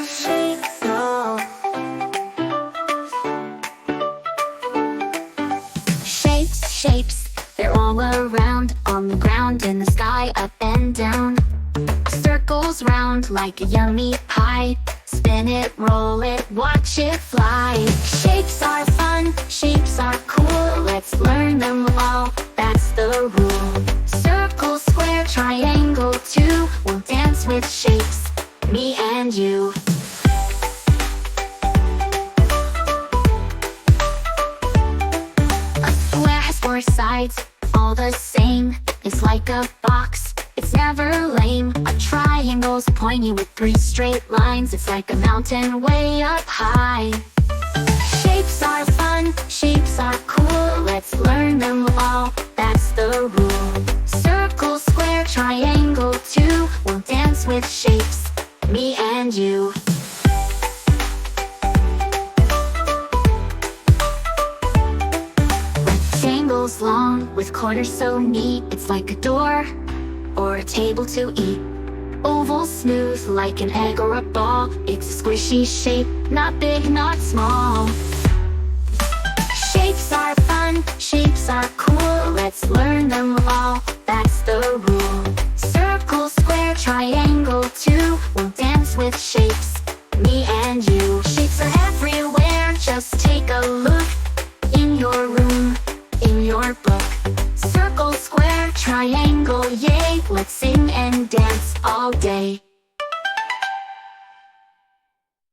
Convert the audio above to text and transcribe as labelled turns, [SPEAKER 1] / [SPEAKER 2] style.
[SPEAKER 1] Seesaw. Shapes, shapes, they're all around, on the ground, in the sky, up and down. Circles round like a yummy pie. Spin it, roll it, watch it fly. Shapes are fun, shapes are cool. Let's learn them all, that's the rule. Circle, square, triangle too. We'll dance with shapes, me and you. A square has four sides, all the same. It's like a box, it's never lame. A triangle's pointy with three straight lines. It's like a mountain way up high. Shapes are fun, shapes are cool. Let's learn them all, that's the rule. Circle, square, triangle too. We'll dance with shapes, me and you. Rectangles long, with corners so neat. It's like a door, or a table to eat. Oval smooth, like an egg or a ball. It's a squishy shape, not big, not small. Shapes are fun, shapes are cool. Let's learn them all, that's the rule. Circle, square, triangle too. We'll dance with shapes, me and you. Shapes are everywhere, just take a look. In your room, in your book. Circle, square, triangle, yay. Let's sing and dance all day.